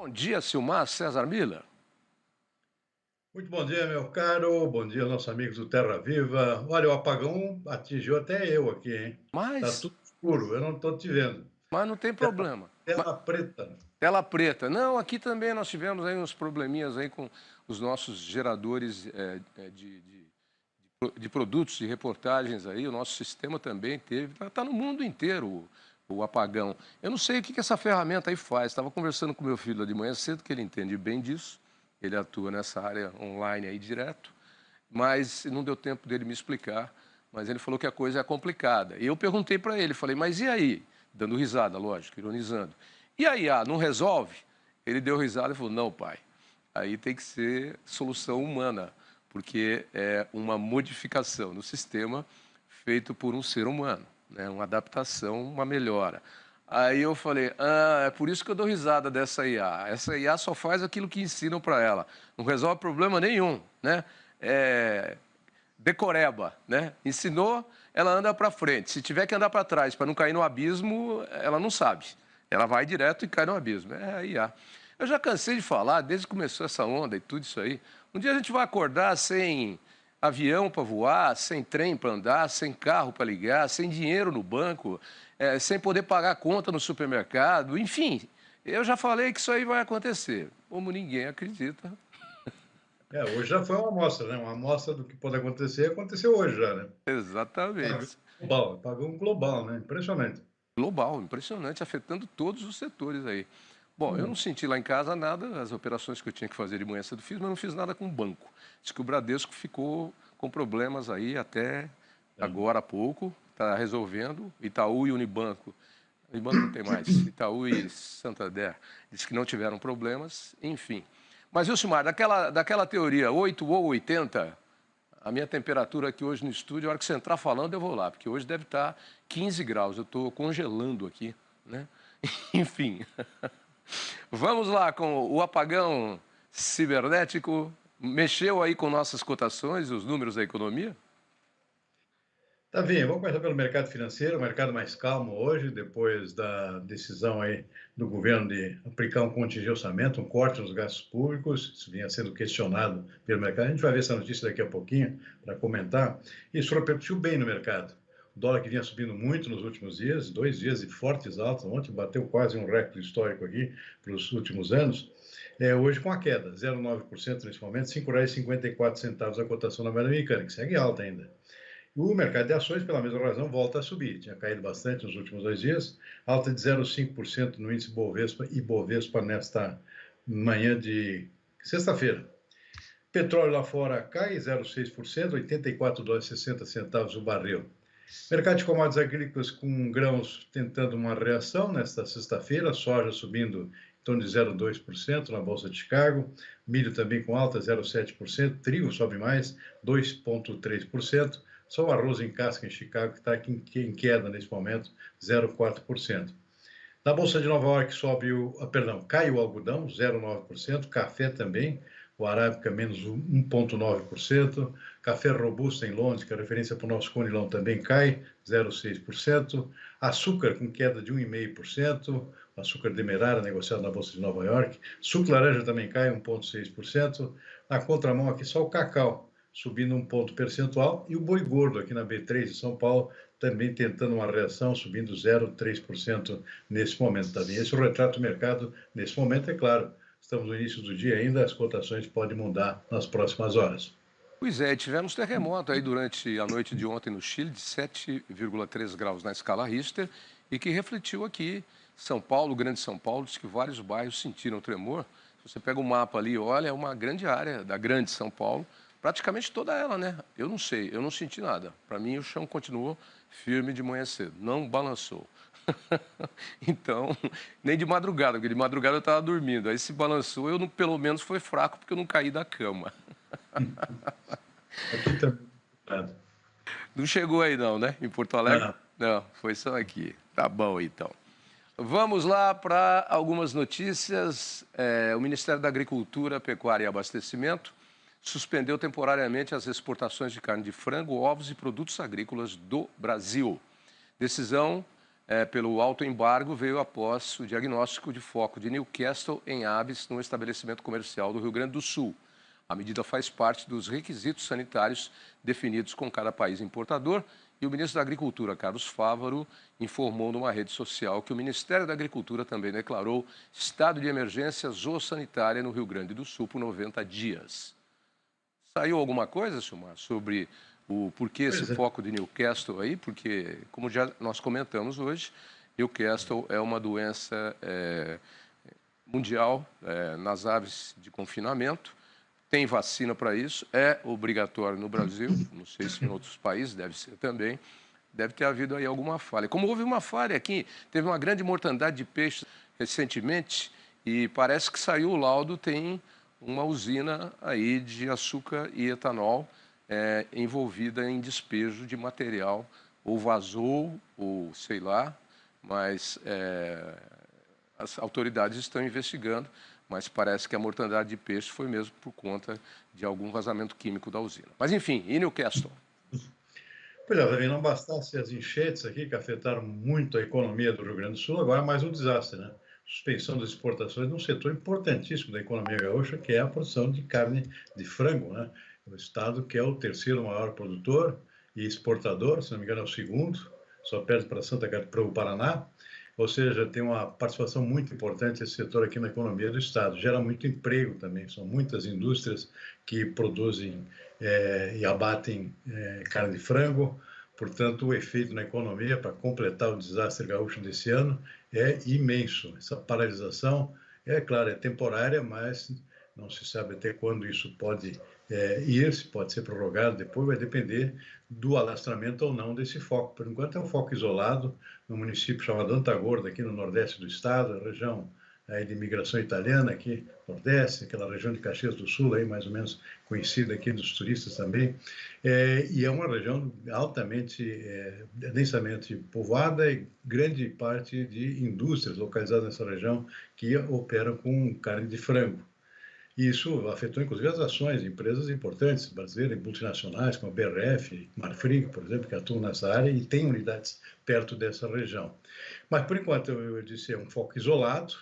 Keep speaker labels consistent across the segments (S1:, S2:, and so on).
S1: Bom dia, Silmar César Miller.
S2: Muito bom dia, meu caro. Bom dia, nossos amigos do Terra Viva. Olha, o apagão atingiu até eu aqui, hein? Tá
S1: Mas,
S2: tudo escuro, eu não estou te vendo.
S1: mas não tem
S2: Tela,
S1: problema.
S2: tela preta.
S1: Tela preta. Não, aqui também nós tivemos aí uns probleminhas aí com os nossos geradores de produtos, de reportagens aí. O nosso sistema também teve. Está no mundo inteiro o apagão. Eu não sei o que essa ferramenta aí faz. Estava conversando com meu filho lá de manhã cedo, que ele entende bem disso. Ele atua nessa área online aí direto. Mas não deu tempo dele me explicar. Mas ele falou que a coisa é complicada. E eu perguntei para ele, falei, mas e aí? Dando risada, lógico, ironizando. E aí, não resolve? Ele deu risada e falou, não, pai, aí tem que ser solução humana, porque é uma modificação no sistema feito por um ser humano, né? Uma adaptação, uma melhora. Aí eu falei, é por isso que eu dou risada dessa IA. Essa IA só faz aquilo que ensinam para ela. Não resolve problema nenhum, né? É, decoreba, né? Ensinou, ela anda para frente. Se tiver que andar para trás para não cair no abismo, ela não sabe. Ela vai direto e cai no abismo. É a IA. Eu já cansei de falar, desde que começou essa onda e tudo isso aí. Um dia a gente vai acordar sem avião para voar, sem trem para andar, sem carro para ligar, sem dinheiro no banco, sem poder pagar a conta no supermercado, enfim. Eu já falei que isso aí vai acontecer. Como ninguém acredita.
S2: Hoje já foi uma amostra, né? Uma amostra do que pode acontecer, aconteceu hoje já, né? Apagão
S1: Exatamente.
S2: global, apagão global, né? Impressionante.
S1: Global, impressionante, afetando todos os setores aí. Bom, eu não
S2: Hum,
S1: senti lá em casa nada, as operações que eu tinha que fazer de manhã cedo fiz, mas não fiz nada com o banco. Diz que o Bradesco ficou com problemas aí até
S2: é.
S1: agora há pouco, está resolvendo. Itaú e Unibanco, Unibanco não tem mais, Itaú e Santander, diz que não tiveram problemas, enfim. Mas, Wilson, daquela teoria 8 ou 80, a minha temperatura aqui hoje no estúdio, a hora que você entrar falando, eu vou lá, porque hoje deve estar 15 graus, eu estou congelando aqui, né? Enfim, vamos lá com o apagão cibernético. Mexeu aí com nossas cotações, os números da economia?
S2: Davi, vamos começar pelo mercado financeiro, o mercado mais calmo hoje, depois da decisão aí do governo de aplicar um contingente orçamento, um corte nos gastos públicos, isso vinha sendo questionado pelo mercado. A gente vai ver essa notícia daqui a pouquinho para comentar. Isso repercutiu bem no mercado. O dólar que vinha subindo muito nos últimos dias, 2 dias de fortes altas, ontem bateu quase um recorde histórico aqui para os últimos anos, hoje com a queda, 0,9% nesse momento, R$ 5,54 a cotação na moeda americana, que segue alta ainda. O mercado de ações, pela mesma razão, volta a subir. Tinha caído bastante nos últimos 2 dias, alta de 0,5% no índice Bovespa e Bovespa nesta manhã de sexta-feira. Petróleo lá fora cai 0,6%, 84 dólares e 60 centavos o barril. Mercado de commodities agrícolas com grãos tentando uma reação nesta sexta-feira, soja subindo em torno de 0,2% na Bolsa de Chicago, milho também com alta 0,7%, trigo sobe mais 2,3%, só o arroz em casca em Chicago que está em queda nesse momento, 0,4%. Na Bolsa de Nova York cai o algodão, 0,9%, café também, o arábica menos 1,9%, café robusto em Londres, que é referência para o nosso conilon, também cai 0,6%, açúcar com queda de 1,5%, açúcar demerara negociado na Bolsa de Nova York, suco laranja também cai 1,6%, na contramão aqui só o cacau, subindo 1 ponto percentual, e o boi gordo aqui na B3 de São Paulo, também tentando uma reação, subindo 0,3% nesse momento também. Esse é o retrato do mercado nesse momento, é claro. Estamos no início do dia ainda, as cotações podem mudar nas próximas horas.
S1: Pois é, tivemos terremoto aí durante a noite de ontem no Chile, de 7,3 graus na escala Richter, e que refletiu aqui. São Paulo, Grande São Paulo, diz que vários bairros sentiram tremor. Se você pega o mapa ali, olha, é uma grande área da Grande São Paulo, praticamente toda ela, né? Eu não sei, eu não senti nada. Para mim, o chão continuou firme de manhã cedo, não balançou. Então, nem de madrugada, porque de madrugada eu estava dormindo. Aí se balançou, eu não, pelo menos foi fraco, porque eu não caí da cama.
S2: Aqui também.
S1: Não chegou aí não, né? Em Porto Alegre?
S2: Não.
S1: Não, foi só aqui. Tá bom, então. Vamos lá para algumas notícias. O Ministério da Agricultura, Pecuária e Abastecimento suspendeu temporariamente as exportações de carne de frango, ovos e produtos agrícolas do Brasil. Decisão pelo alto embargo veio após o diagnóstico de foco de Newcastle em aves num estabelecimento comercial do Rio Grande do Sul. A medida faz parte dos requisitos sanitários definidos com cada país importador e o ministro da Agricultura, Carlos Fávaro, informou numa rede social que o Ministério da Agricultura também declarou estado de emergência zoossanitária no Rio Grande do Sul por 90 dias. Saiu alguma coisa, Silmar, sobre o porquê esse foco de Newcastle aí? Porque, como já nós comentamos hoje, Newcastle é uma doença mundial nas aves de confinamento. Tem vacina para isso, é obrigatório no Brasil, não sei se em outros países deve ser também, deve ter havido aí alguma falha. Como houve uma falha aqui, teve uma grande mortandade de peixes recentemente e parece que saiu o laudo, tem uma usina aí de açúcar e etanol envolvida em despejo de material, ou vazou, ou sei lá, mas as autoridades estão investigando, mas parece que a mortandade de peixe foi mesmo por conta de algum vazamento químico da usina. Mas, enfim, e Newcastle?
S2: Pois é, também não bastasse as enchentes aqui, que afetaram muito a economia do Rio Grande do Sul, agora mais um desastre, né? Suspensão das exportações num setor importantíssimo da economia gaúcha, que é a produção de carne de frango, né? O estado que é o terceiro maior produtor e exportador, se não me engano é o segundo, só perde para o Paraná. Ou seja, tem uma participação muito importante esse setor aqui na economia do estado. Gera muito emprego também, são muitas indústrias que produzem e abatem carne de frango. Portanto, o efeito na economia, para completar o desastre gaúcho desse ano, é imenso. Essa paralisação, claro, é temporária, mas não se sabe até quando isso pode ir, se pode ser prorrogado depois, vai depender do alastramento ou não desse foco. Por enquanto é um foco isolado, no município chamado Antagorda, aqui no nordeste do estado, a região aí de imigração italiana, aqui nordeste, aquela região de Caxias do Sul, aí mais ou menos conhecida aqui dos turistas também, e é uma região altamente, densamente povoada e grande parte de indústrias localizadas nessa região que operam com carne de frango. E isso afetou, inclusive, as ações de empresas importantes brasileiras, multinacionais, como a BRF, Marfrig, por exemplo, que atuam nessa área e têm unidades perto dessa região. Mas, por enquanto, eu disse, é um foco isolado,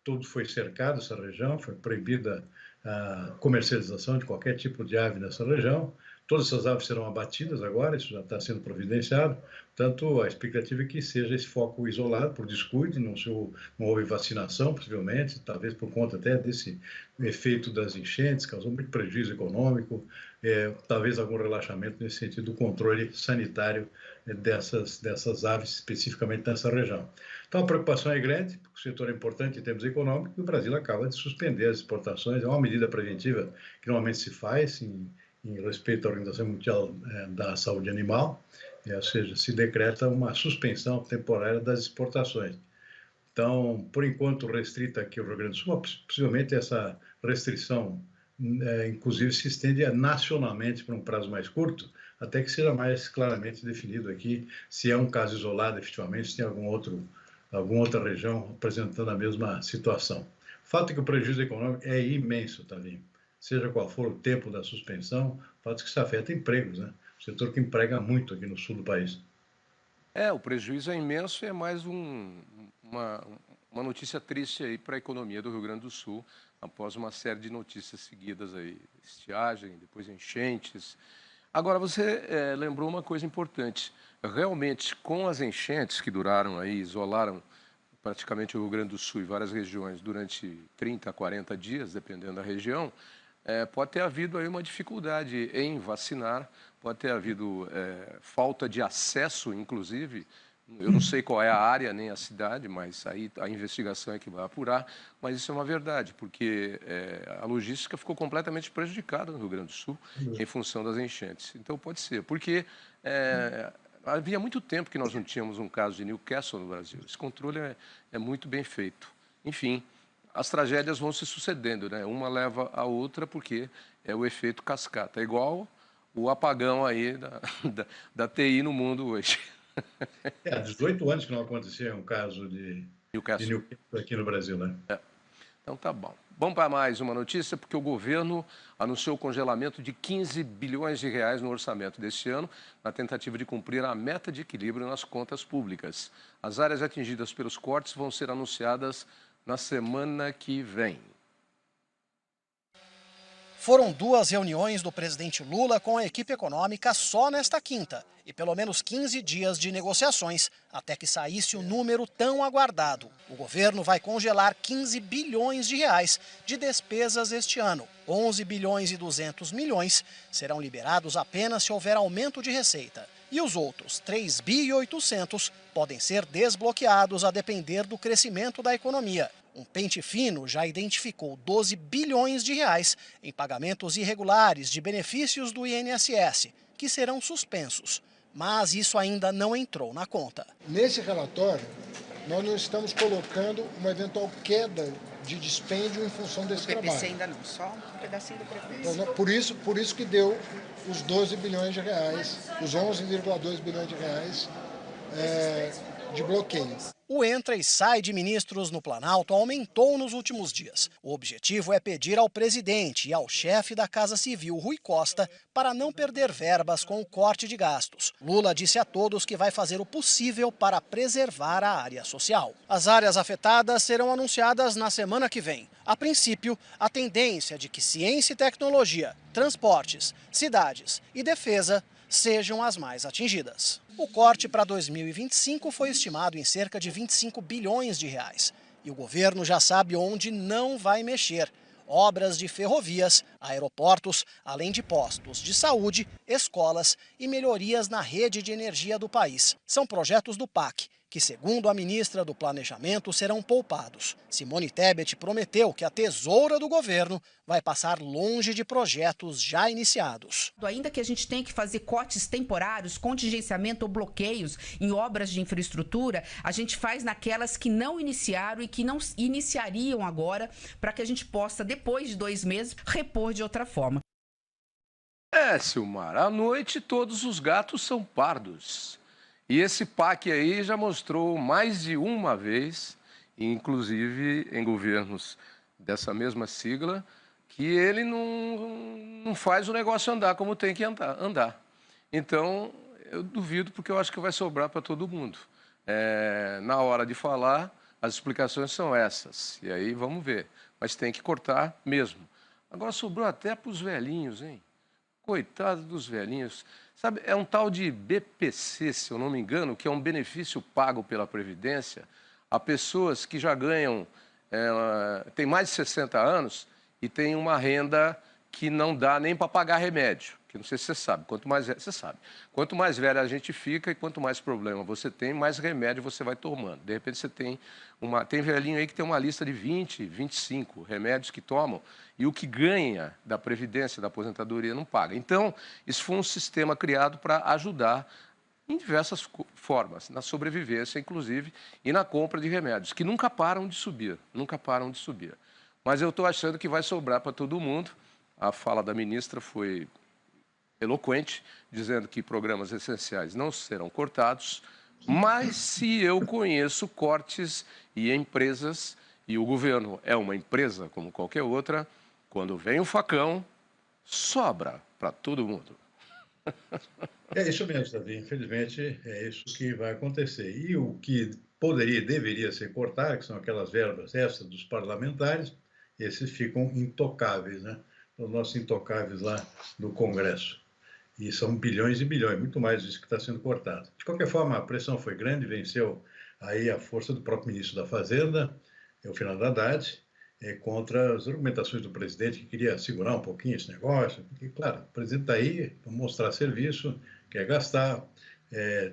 S2: tudo foi cercado, essa região, foi proibida a comercialização de qualquer tipo de ave nessa região. Todas essas aves serão abatidas agora, isso já está sendo providenciado. Portanto, a expectativa é que seja esse foco isolado por descuido, não houve vacinação, possivelmente, talvez por conta até desse efeito das enchentes, causou muito prejuízo econômico, talvez algum relaxamento nesse sentido do controle sanitário dessas aves, especificamente nessa região. Então, a preocupação é grande, porque o setor é importante em termos econômicos, e o Brasil acaba de suspender as exportações, é uma medida preventiva que normalmente se faz em respeito à Organização Mundial da Saúde Animal, ou seja, se decreta uma suspensão temporária das exportações. Então, por enquanto, restrita aqui ao Rio Grande do Sul, possivelmente essa restrição, inclusive, se estende nacionalmente para um prazo mais curto, até que seja mais claramente definido aqui se é um caso isolado, efetivamente, se tem alguma outra região apresentando a mesma situação. O fato é que o prejuízo econômico é imenso, Tavinho. Seja qual for o tempo da suspensão, o fato é que isso afeta empregos, né? O setor que emprega muito aqui no sul do país.
S1: O prejuízo é imenso e é mais uma notícia triste aí para a economia do Rio Grande do Sul, após uma série de notícias seguidas aí, estiagem, depois enchentes. Agora, você lembrou uma coisa importante. Realmente, com as enchentes que duraram aí, isolaram praticamente o Rio Grande do Sul e várias regiões durante 30, 40 dias, dependendo da região, pode ter havido aí uma dificuldade em vacinar, pode ter havido falta de acesso, inclusive. Eu não sei qual é a área nem a cidade, mas aí a investigação é que vai apurar. Mas isso é uma verdade, porque a logística ficou completamente prejudicada no Rio Grande do Sul em função das enchentes. Então pode ser, porque havia muito tempo que nós não tínhamos um caso de Newcastle no Brasil. Esse controle é muito bem feito. Enfim, as tragédias vão se sucedendo, né? Uma leva a outra porque é o efeito cascata. É igual o apagão aí da TI no mundo hoje.
S2: Há 18 anos que não acontecia um caso de
S1: Newcastle.
S2: Newcastle aqui no Brasil, né?
S1: Então tá bom. Vamos para mais uma notícia, porque o governo anunciou o congelamento de 15 bilhões de reais no orçamento deste ano, na tentativa de cumprir a meta de equilíbrio nas contas públicas. As áreas atingidas pelos cortes vão ser anunciadas na semana que vem.
S3: Foram 2 reuniões do presidente Lula com a equipe econômica só nesta quinta e pelo menos 15 dias de negociações até que saísse o número tão aguardado. O governo vai congelar 15 bilhões de reais de despesas este ano. 11 bilhões e 200 milhões serão liberados apenas se houver aumento de receita. E os outros 3 bi e 800 podem ser desbloqueados a depender do crescimento da economia. Um pente fino já identificou 12 bilhões de reais em pagamentos irregulares de benefícios do INSS, que serão suspensos. Mas isso ainda não entrou na conta.
S4: Nesse relatório, nós não estamos colocando uma eventual queda de dispêndio em função desse trabalho.
S5: O PPC ainda não, só um pedacinho do PPC.
S4: Por isso que deu os 12 bilhões de reais, os 11,2 bilhões de reais de bloqueio.
S3: O entra e sai de ministros no Planalto aumentou nos últimos dias. O objetivo é pedir ao presidente e ao chefe da Casa Civil, Rui Costa, para não perder verbas com o corte de gastos. Lula disse a todos que vai fazer o possível para preservar a área social. As áreas afetadas serão anunciadas na semana que vem. A princípio, a tendência é de que ciência e tecnologia, transportes, cidades e defesa sejam as mais atingidas. O corte para 2025 foi estimado em cerca de 25 bilhões de reais. E o governo já sabe onde não vai mexer. Obras de ferrovias, aeroportos, além de postos de saúde, escolas e melhorias na rede de energia do país. São projetos do PAC, que, segundo a ministra do Planejamento, serão poupados. Simone Tebet prometeu que a tesoura do governo vai passar longe de projetos já iniciados.
S5: Ainda que a gente tenha que fazer cortes temporários, contingenciamento ou bloqueios em obras de infraestrutura, a gente faz naquelas que não iniciaram e que não iniciariam agora, para que a gente possa, depois de 2 meses, repor de outra forma.
S1: Silmar, à noite todos os gatos são pardos. E esse PAC aí já mostrou mais de uma vez, inclusive em governos dessa mesma sigla, que ele não faz o negócio andar como tem que andar. Então, eu duvido, porque eu acho que vai sobrar para todo mundo. Na hora de falar, as explicações são essas. E aí vamos ver. Mas tem que cortar mesmo. Agora sobrou até para os velhinhos, hein? Coitado dos velhinhos. Sabe, é um tal de BPC, se eu não me engano, que é um benefício pago pela Previdência a pessoas que já ganham, têm mais de 60 anos e têm uma renda que não dá nem para pagar remédio. Que não sei se você sabe, quanto mais velha a gente fica e quanto mais problema você tem, mais remédio você vai tomando. De repente você tem velhinho aí que tem uma lista de 20, 25 remédios que tomam e o que ganha da Previdência, da aposentadoria, não paga. Então, isso foi um sistema criado para ajudar em diversas formas, na sobrevivência, inclusive, e na compra de remédios, que nunca param de subir, Mas eu estou achando que vai sobrar para todo mundo. A fala da ministra foi eloquente, dizendo que programas essenciais não serão cortados, mas se eu conheço cortes e empresas, e o governo é uma empresa como qualquer outra, quando vem o facão, sobra para todo mundo.
S2: É isso mesmo, Davi. Infelizmente, é isso que vai acontecer. E o que poderia e deveria ser cortado, que são aquelas verbas extras dos parlamentares, esses ficam intocáveis, né? Os nossos intocáveis lá no Congresso. E são bilhões e bilhões, muito mais disso que está sendo cortado. De qualquer forma, a pressão foi grande, venceu aí a força do próprio ministro da Fazenda, o Fernando Haddad, contra as argumentações do presidente, que queria segurar um pouquinho esse negócio, porque, claro, o presidente está aí para mostrar serviço, quer gastar,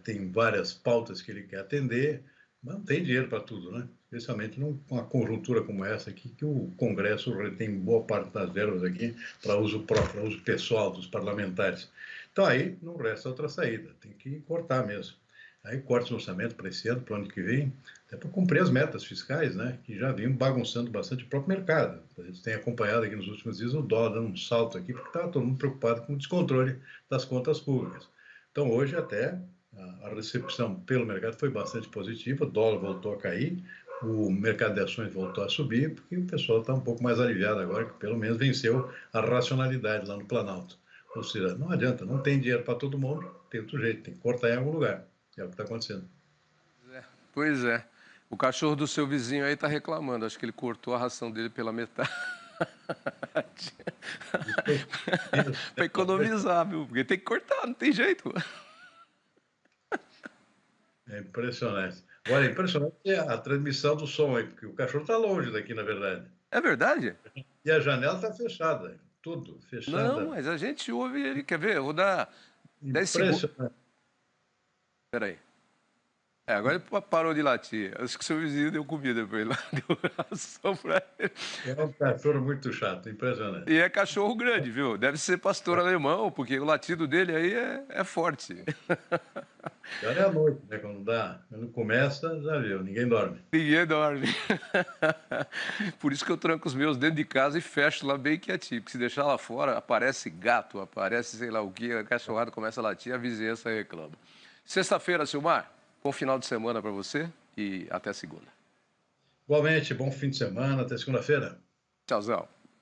S2: tem várias pautas que ele quer atender, mas não tem dinheiro para tudo, né? Especialmente numa conjuntura como essa aqui, que o Congresso retém boa parte das verbas aqui para uso próprio, para uso pessoal dos parlamentares. Então aí não resta outra saída, tem que cortar mesmo. Aí corta o orçamento para esse ano, para o ano que vem, até para cumprir as metas fiscais, né, que já vinham bagunçando bastante o próprio mercado. A gente tem acompanhado aqui nos últimos dias o dólar dando um salto aqui, porque estava todo mundo preocupado com o descontrole das contas públicas. Então hoje até a recepção pelo mercado foi bastante positiva, o dólar voltou a cair, o mercado de ações voltou a subir, porque o pessoal está um pouco mais aliviado agora, que pelo menos venceu a racionalidade lá no Planalto. Ou seja, não adianta, não tem dinheiro para todo mundo, tem outro jeito, tem que cortar em algum lugar. É o que está acontecendo.
S1: Pois é. O cachorro do seu vizinho aí está reclamando. Acho que ele cortou a ração dele pela metade. Para economizar, viu? Porque tem que cortar, não tem jeito.
S2: É impressionante. Olha, é impressionante a transmissão do som aí, porque o cachorro está longe daqui, na verdade.
S1: É verdade?
S2: E a janela está fechada, tudo fechada.
S1: Não, mas a gente ouve ele. Quer ver? Eu vou dar 10 segundos.
S2: Impressionante.
S1: Espera aí. Agora ele parou de latir. Acho que seu vizinho deu comida para ele lá, deu ração para ele.
S2: É um cachorro muito chato, impressionante.
S1: E é cachorro grande, viu? Deve ser pastor alemão, porque o latido dele aí é forte.
S2: Agora é à noite, né? Quando começa, já viu, ninguém dorme.
S1: Ninguém dorme. Por isso que eu tranco os meus dentro de casa e fecho lá bem quietinho. Porque se deixar lá fora, aparece gato, aparece sei lá o que, a cachorrada começa a latir, a vizinhança reclama. Sexta-feira, Silmar, bom final de semana para você e até segunda.
S2: Igualmente, bom fim de semana, até segunda-feira.
S1: Tchauzão.